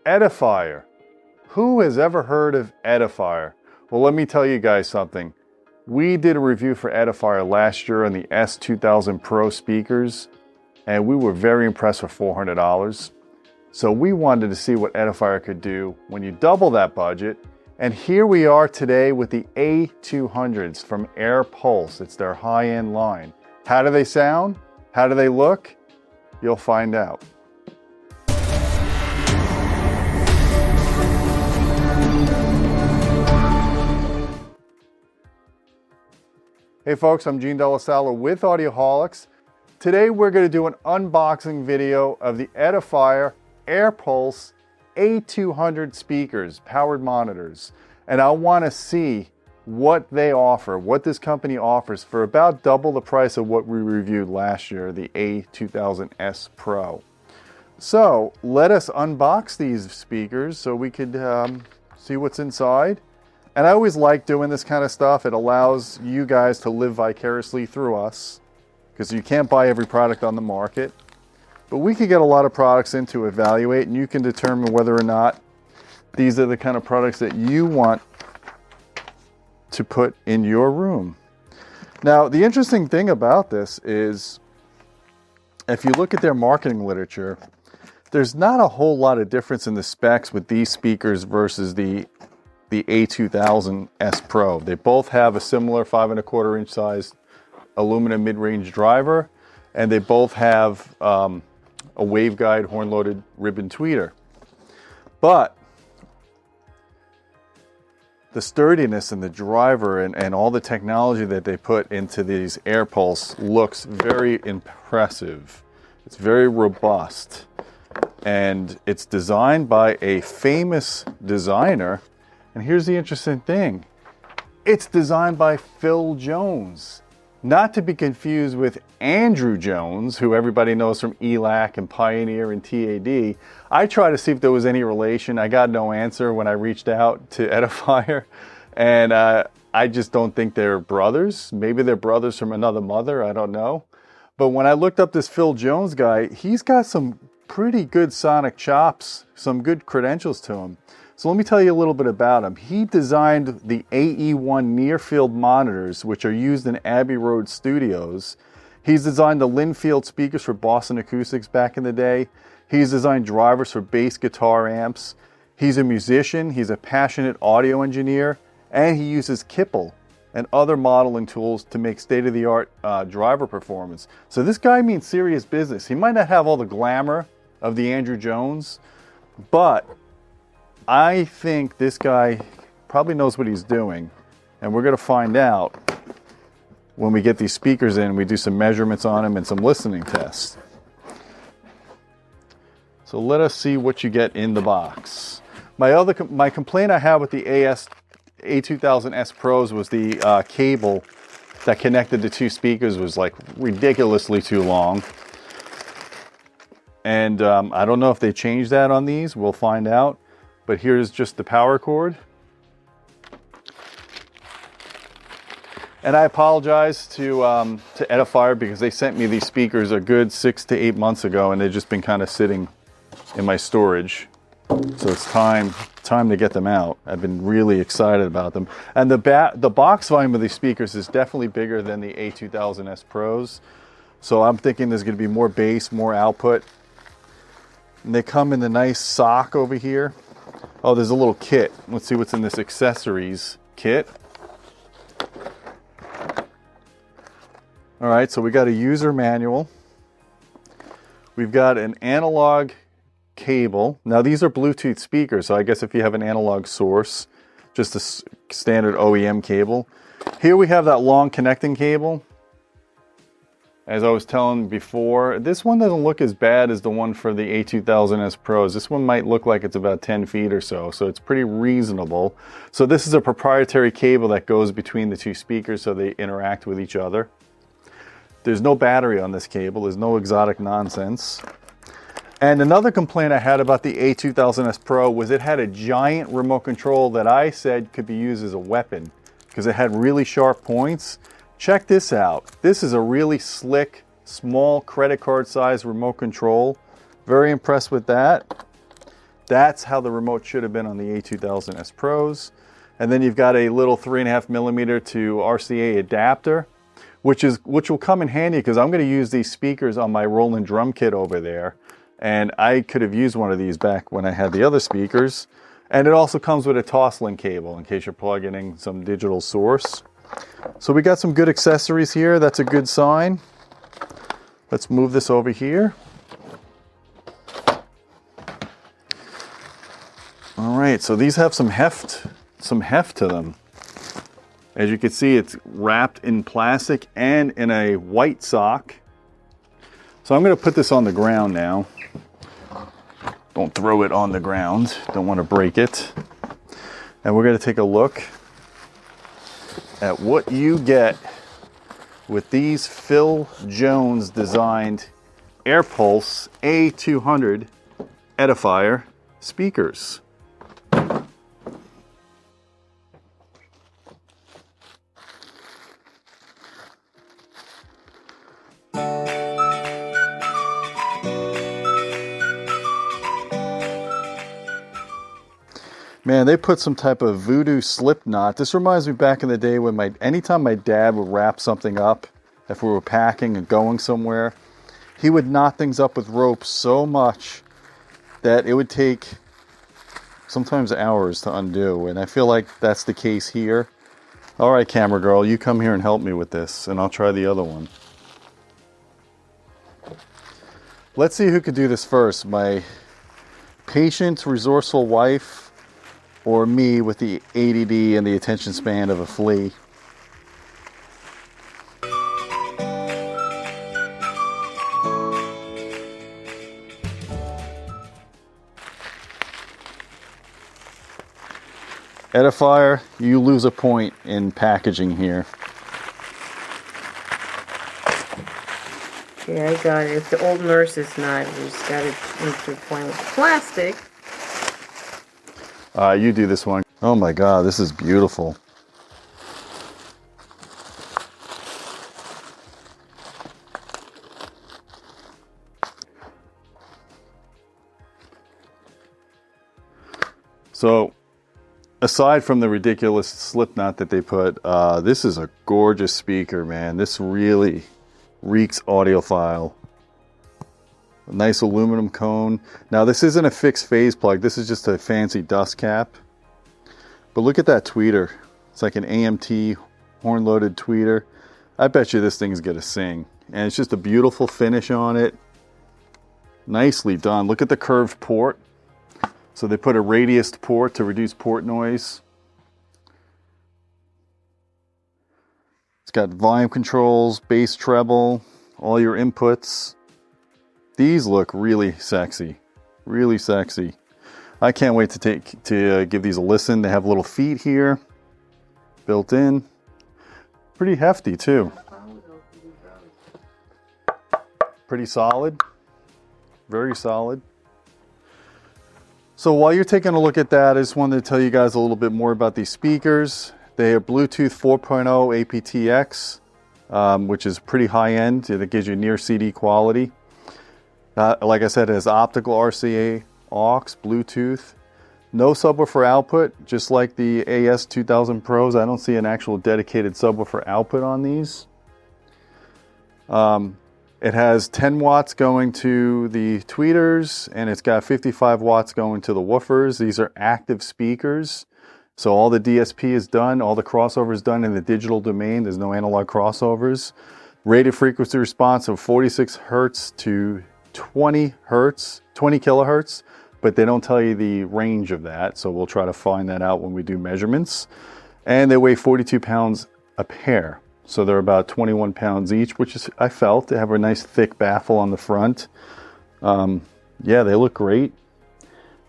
Edifier. Who has ever heard of Edifier? Well, let me tell you guys something. We did a review for Edifier last year on the S2000 Pro speakers, and we were very impressed with $400. So we wanted to see what Edifier could do when you double that budget. And here we are today with the A200s from Airpulse. It's their high-end line. How do they sound? How do they look? You'll find out. Hey folks, I'm Gene Delasala with Audioholics. Today we're going to do an unboxing video of the Edifier Airpulse A200 speakers, powered monitors. And I want to see what they offer, what this company offers for about double the price of what we reviewed last year, the A2000S Pro. So let us unbox these speakers so we could see what's inside. And I always like doing this kind of stuff. It allows you guys to live vicariously through us because you can't buy every product on the market. But we could get a lot of products in to evaluate, and you can determine whether or not these are the kind of products that you want to put in your room. Now, the interesting thing about this is if you look at their marketing literature, there's not a whole lot of difference in the specs with these speakers versus the A2000S Pro. They both have a similar 5¼ inch size aluminum mid-range driver, and they both have a waveguide horn-loaded ribbon tweeter. But the sturdiness in the driver and all the technology that they put into these Airpulse looks very impressive. It's very robust, and it's designed by a famous designer. And here's the interesting thing. It's designed by Phil Jones. Not to be confused with Andrew Jones, who everybody knows from ELAC and Pioneer and TAD. I tried to see if there was any relation. I got no answer when I reached out to Edifier. And I just don't think they're brothers. Maybe they're brothers from another mother. I don't know. But when I looked up this Phil Jones guy, he's got some pretty good sonic chops, some good credentials to him. So let me tell you a little bit about him. He designed the AE1 near-field monitors, which are used in Abbey Road studios. He's designed the Linfield speakers for Boston Acoustics back in the day. He's designed drivers for bass guitar amps. He's a musician. He's a passionate audio engineer. And he uses Kipple and other modeling tools to make state-of-the-art driver performance. So this guy means serious business. He might not have all the glamour of the Andrew Jones, but I think this guy probably knows what he's doing, and we're going to find out when we get these speakers in. We do some measurements on them and some listening tests. So let us see what you get in the box. My complaint I have with the A2000S Pros was the cable that connected the two speakers was like ridiculously too long. And I don't know if they changed that on these. We'll find out. But here's just the power cord. And I apologize to Edifier because they sent me these speakers a good 6 to 8 months ago, and they've just been kind of sitting in my storage. So it's time to get them out. I've been really excited about them. And the box volume of these speakers is definitely bigger than the A2000S Pros. So I'm thinking there's going to be more bass, more output. And they come in the nice sock over here. Oh, there's a little kit. Let's see what's in this accessories kit. All right, so we got a user manual. We've got an analog cable. Now these are Bluetooth speakers, so I guess if you have an analog source, just a standard OEM cable. Here we have that long connecting cable. As I was telling before, this one doesn't look as bad as the one for the A2000S Pros. This one might look like it's about 10 feet or so it's pretty reasonable. So this is a proprietary cable that goes between the two speakers so they interact with each other. There's no battery on this cable. There's no exotic nonsense. And another complaint I had about the A2000S Pro was it had a giant remote control that I said could be used as a weapon because it had really sharp points. Check this out. This is a really slick, small credit card size remote control. Very impressed with that. That's how the remote should have been on the A2000S Pros. And then you've got a little 3.5mm to RCA adapter, which will come in handy because I'm going to use these speakers on my Roland drum kit over there. And I could have used one of these back when I had the other speakers. And it also comes with a Toslink cable in case you're plugging in some digital source. So we got some good accessories here. That's a good sign. Let's move this over here. All right, so these have some heft to them. As you can see, it's wrapped in plastic and in a white sock. So I'm going to put this on the ground now. Don't throw it on the ground. Don't want to break it. And we're going to take a look at what you get with these Phil Jones designed Airpulse A200 Edifier speakers. Man, they put some type of voodoo slip knot. This reminds me back in the day when anytime my dad would wrap something up, if we were packing and going somewhere, he would knot things up with rope so much that it would take sometimes hours to undo. And I feel like that's the case here. All right, camera girl, you come here and help me with this, and I'll try the other one. Let's see who could do this first. My patient, resourceful wife, or me with the ADD and the attention span of a flea. Edifier, you lose a point in packaging here. Yeah, I got it. If the old nurse's knife, we just got to into a point with plastic. You do this one. Oh my God, this is beautiful. So, aside from the ridiculous slip knot that they put, this is a gorgeous speaker, man. This really reeks audiophile. A nice aluminum cone. Now this isn't a fixed phase plug. This is just a fancy dust cap. But look at that tweeter. It's like an AMT horn-loaded tweeter. I bet you this thing's gonna sing. And it's just a beautiful finish on it. Nicely done. Look at the curved port. So they put a radiused port to reduce port noise. It's got volume controls, bass treble, all your inputs. These look really sexy, really sexy. I can't wait to give these a listen. They have little feet here, built in. Pretty hefty too. Pretty solid, very solid. So while you're taking a look at that, I just wanted to tell you guys a little bit more about these speakers. They are Bluetooth 4.0 aptX, which is pretty high end. That gives you near CD quality. Like I said, it has optical RCA, aux, Bluetooth. No subwoofer output, just like the AS2000 Pros. I don't see an actual dedicated subwoofer output on these. It has 10 watts going to the tweeters, and it's got 55 watts going to the woofers. These are active speakers. So all the DSP is done, all the crossover is done in the digital domain. There's no analog crossovers. Rated frequency response of 46 hertz to 20 kilohertz, but they don't tell you the range of that, so we'll try to find that out when we do measurements. And they weigh 42 pounds a pair, so they're about 21 pounds each, which is, I felt, they have a nice thick baffle on the front. Yeah, they look great.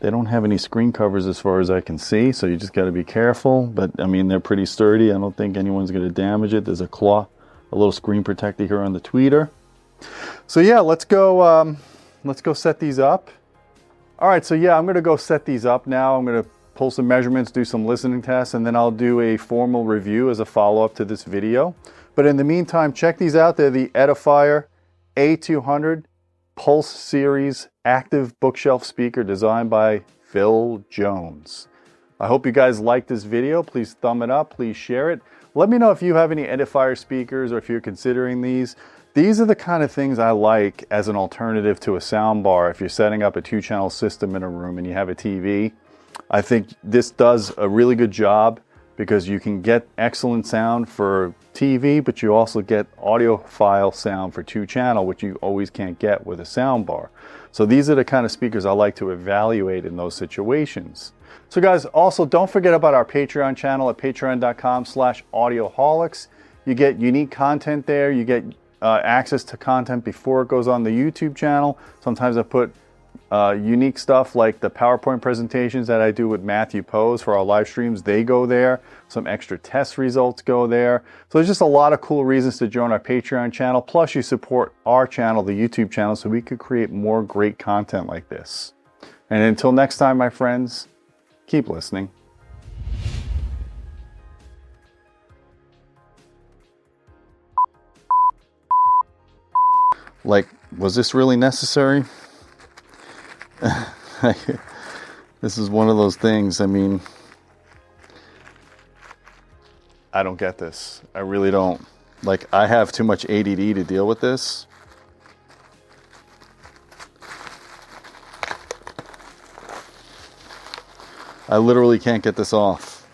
They don't have any screen covers as far as I can see, so you just got to be careful, but I mean, they're pretty sturdy. I don't think anyone's going to damage it. There's a little screen protector here on the tweeter. So yeah, let's go set these up. All right, so yeah, I'm gonna go set these up now. I'm gonna pull some measurements, do some listening tests, and then I'll do a formal review as a follow-up to this video. But in the meantime, check these out. They're the Edifier A200 Pulse Series active bookshelf speaker designed by Phil Jones. I hope you guys liked this video. Please thumb it up, please share it. Let me know if you have any Edifier speakers or if you're considering these. These are the kind of things I like as an alternative to a sound bar. If you're setting up a 2-channel system in a room and you have a TV, I think this does a really good job because you can get excellent sound for TV, but you also get audiophile sound for 2-channel, which you always can't get with a sound bar. So these are the kind of speakers I like to evaluate in those situations. So guys, also don't forget about our Patreon channel at patreon.com/audioholics. You get unique content there. You get access to content before it goes on the YouTube channel. Sometimes I put unique stuff like the PowerPoint presentations that I do with Matthew Pose for our live streams. They go there. Some extra test results go there. So there's just a lot of cool reasons to join our Patreon channel. Plus you support our channel, the YouTube channel, so we could create more great content like this. And until next time, my friends, keep listening. Like, was this really necessary? This is one of those things, I mean, I don't get this. I really don't. Like, I have too much ADD to deal with this. I literally can't get this off.